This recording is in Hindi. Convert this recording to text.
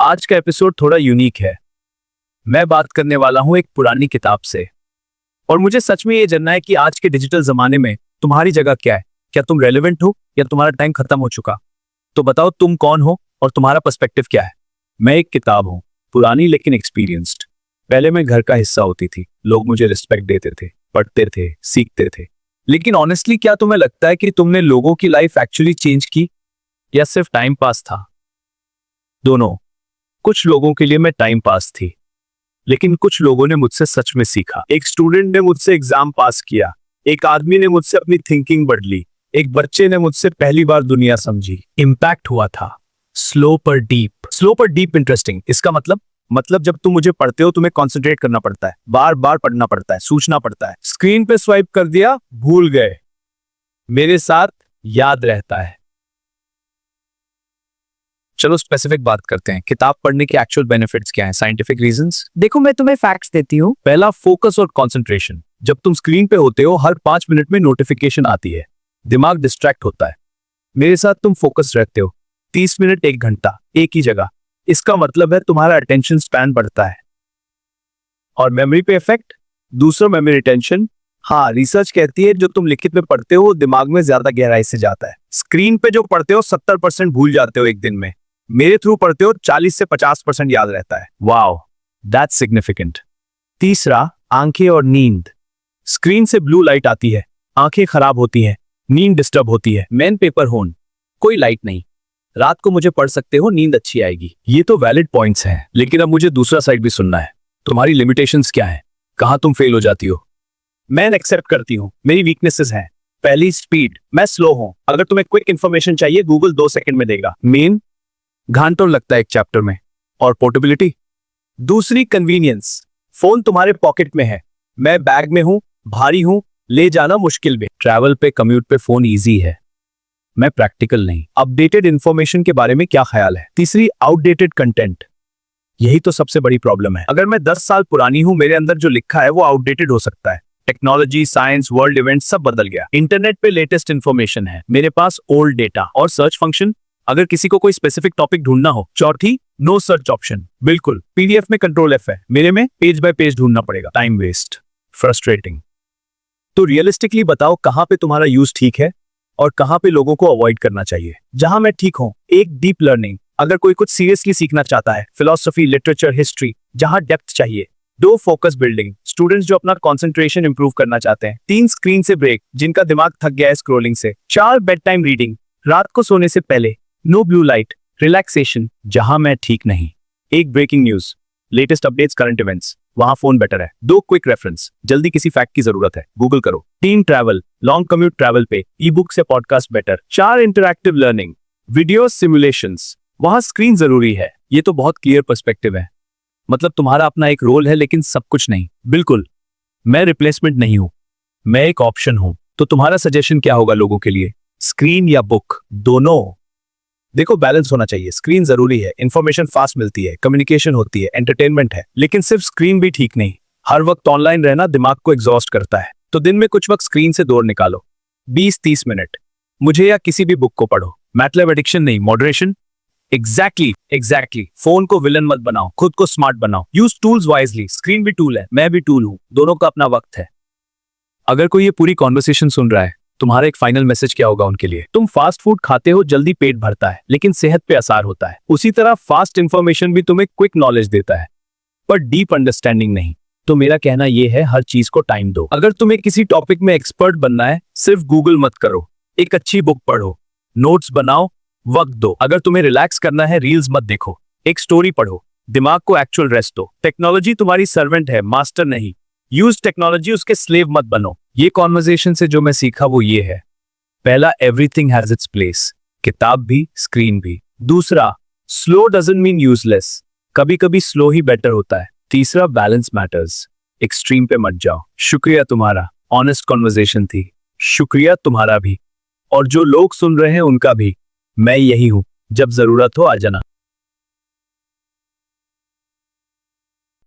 आज का एपिसोड थोड़ा यूनिक है। मैं बात करने वाला हूं एक पुरानी किताब से, और मुझे सच में ये जानना है कि आज के डिजिटल जमाने में तुम्हारी जगह क्या है। क्या तुम रेलेवेंट हो या तुम्हारा टाइम खत्म हो चुका? तो बताओ तुम कौन हो और तुम्हारा पर्सपेक्टिव क्या है। मैं एक किताब हूं, पुरानी लेकिन एक्सपीरियंस्ड। पहले मैं घर का हिस्सा होती थी, लोग मुझे रिस्पेक्ट देते थे, पढ़ते थे, सीखते थे। लेकिन ऑनेस्टली क्या तुम्हें लगता है कि तुमने लोगों की लाइफ एक्चुअली चेंज की या सिर्फ टाइम पास था? दोनों। कुछ लोगों के लिए मैं टाइम पास थी, लेकिन कुछ लोगों ने मुझसे सच में सीखा। एक स्टूडेंट ने मुझसे एग्जाम पास किया, एक आदमी ने मुझसे अपनी थिंकिंग बदली, एक बच्चे ने मुझसे पहली बार दुनिया समझी। इम्पैक्ट हुआ था स्लो पर डीप इंटरेस्टिंग। इसका मतलब जब तुम मुझे पढ़ते हो तुम्हें कंसंट्रेट करना पड़ता है, बार बार पढ़ना पड़ता है, सोचना पड़ता है। स्क्रीन पे स्वाइप कर दिया, भूल गए। मेरे साथ याद रहता है। चलो स्पेसिफिक बात करते हैं। किताब पढ़ने के एक्चुअल बेनिफिट्स क्या हैं, साइंटिफिक रीजंस। देखो, मैं तुम्हें फैक्ट्स देती हूँ। पहला, फोकस और कंसंट्रेशन। जब तुम स्क्रीन पे होते हो हर 5 मिनट में नोटिफिकेशन आती है, दिमाग डिस्ट्रैक्ट होता है। मेरे साथ तुम फोकस रहते हो 30 मिनट 1 घंटा एक ही जगह। इसका मतलब है तुम्हारा अटेंशन स्पैन बढ़ता है। और मेमोरी पे इफेक्ट, दूसरा मेमोरी रिटेंशन। हाँ, रिसर्च कहती है जो तुम लिखित में पढ़ते हो दिमाग में ज्यादा गहराई से जाता है। स्क्रीन पे जो पढ़ते हो 70% भूल जाते हो एक दिन में, मेरे थ्रू पढ़ते हो 40 से 50% याद रहता है। Wow, that's significant. तीसरा, आंखें और नींद। स्क्रीन से ब्लू लाइट आती है, आंखें खराब होती हैं, नींद डिस्टर्ब होती है। मेन पेपर होन, कोई लाइट नहीं, रात को मुझे पढ़ सकते हो, नींद अच्छी आएगी। ये तो वैलिड पॉइंट्स हैं, लेकिन अब मुझे दूसरा साइड भी सुनना है। तुम्हारी लिमिटेशंस क्या है, कहां तुम फेल हो जाती हो? मैं एक्सेप्ट करती हूं, मेरी वीकनेसेस हैं। पहली, स्पीड। मैं स्लो हूं। अगर तुम्हें क्विक इंफॉर्मेशन चाहिए गूगल 2 सेकंड में देगा। मेन, घंटों लगता है एक चैप्टर में। और पोर्टेबिलिटी। दूसरी, कन्वीनियंस। फोन तुम्हारे पॉकेट में है, मैं बैग में हूं, भारी हूं, ले जाना मुश्किल भी। ट्रैवल पे, कम्यूट पे फोन इजी है, मैं प्रैक्टिकल नहीं। अपडेटेड इंफॉर्मेशन के बारे में क्या ख्याल है? तीसरी, आउटडेटेड कंटेंट। यही तो सबसे बड़ी प्रॉब्लम है। अगर मैं 10 साल पुरानी हूं, मेरे अंदर जो लिखा है वो आउटडेटेड हो सकता है। टेक्नोलॉजी, साइंस, वर्ल्ड इवेंट सब बदल गया। इंटरनेट पे लेटेस्ट इंफॉर्मेशन है, मेरे पास ओल्ड डेटा। और सर्च फंक्शन, अगर किसी को कोई स्पेसिफिक टॉपिक ढूंढना हो। चौथी, नो सर्च ऑप्शन। बिल्कुल, पीडीएफ में कंट्रोल F है, मेरे में पेज बाय पेज ढूंढना पड़ेगा। Time waste, frustrating. तो रियलिस्टिकली बताओ कहां पे तुम्हारा यूज ठीक है और कहां पे लोगों को अवॉइड करना चाहिए। जहां मैं ठीक हूं, एक, डीप लर्निंग। अगर कोई कुछ सीरियसली सीखना चाहता है, फिलोसफी, लिटरेचर, हिस्ट्री, जहां डेप्थ चाहिए। 2, फोकस बिल्डिंग, स्टूडेंट्स जो अपना कंसंट्रेशन इंप्रूव करना चाहते हैं। 3, स्क्रीन से ब्रेक, जिनका दिमाग थक गया है स्क्रोलिंग से। 4, बेड टाइम रीडिंग, रात को सोने से पहले। नो ब्लू लाइट, रिलैक्सेशन, जहां मैं ठीक नहीं। 1, breaking news, latest updates, current events, वहां फोन बेटर है। 2, क्विक रेफरेंस, जल्दी किसी फैक्ट की जरूरत है, गूगल करो। 3, ट्रैवल, लॉन्ग कम्यूट, ट्रैवल पे ई बुक से podcast better. 4, interactive learning, video, simulations, वहां स्क्रीन जरूरी है। ये तो बहुत क्लियर पर्सपेक्टिव है। मतलब तुम्हारा अपना एक रोल है लेकिन सब कुछ नहीं। बिल्कुल, मैं रिप्लेसमेंट नहीं हूं, मैं एक ऑप्शन हूं। तो तुम्हारा सजेशन क्या होगा लोगों के लिए, स्क्रीन या बुक? दोनों। देखो, बैलेंस होना चाहिए। स्क्रीन जरूरी है, इंफॉर्मेशन फास्ट मिलती है, कम्युनिकेशन होती है, एंटरटेनमेंट है, लेकिन सिर्फ स्क्रीन भी ठीक नहीं। हर वक्त ऑनलाइन रहना दिमाग को एग्जॉस्ट करता है। तो दिन में कुछ वक्त स्क्रीन से दूर निकालो, 20-30 मिनट, मुझे या किसी भी बुक को पढ़ो। मैटलैब एडिक्शन नहीं, मॉडरेशन। एग्जैक्टली। फोन को विलन मत बनाओ, खुद को स्मार्ट बनाओ। यूज टूल्स वाइजली, स्क्रीन भी टूल है, मैं भी टूल हूं, दोनों का अपना वक्त है। अगर कोई ये पूरी कॉन्वर्सेशन सुन रहा है, तुम्हारा एक फाइनल मैसेज क्या होगा उनके लिए? तुम फास्ट फूड खाते हो, जल्दी पेट भरता है, लेकिन सेहत पे असर होता है। उसी तरह फास्ट इंफॉर्मेशन भी तुम्हें क्विक नॉलेज देता है, पर डीप अंडरस्टैंडिंग नहीं। तो मेरा कहना यह है, हर चीज को टाइम दो। अगर तुम्हें किसी टॉपिक में एक्सपर्ट बनना है, सिर्फ गूगल मत करो, एक अच्छी बुक पढ़ो, नोट्स बनाओ, वक्त दो। अगर तुम्हें रिलैक्स करना है, रील्स मत देखो, एक स्टोरी पढ़ो, दिमाग को एक्चुअल रेस्ट दो। टेक्नोलॉजी तुम्हारी सर्वेंट है, मास्टर नहीं। यूज टेक्नोलॉजी, उसके स्लेव मत बनो। ये कॉन्वर्सेशन से जो मैं सीखा वो ये है। पहला, एवरीथिंग हैज इट्स प्लेस, किताब भी, स्क्रीन भी। दूसरा, स्लो डजंट मीन यूजलेस, कभी कभी स्लो ही बेटर होता है। तीसरा, बैलेंस मैटर्स, एक्सट्रीम पे मत जाओ। शुक्रिया तुम्हारा, ऑनेस्ट कॉन्वर्सेशन थी। शुक्रिया तुम्हारा भी, और जो लोग सुन रहे हैं उनका भी। मैं यही हूं, जब जरूरत हो आ जाना।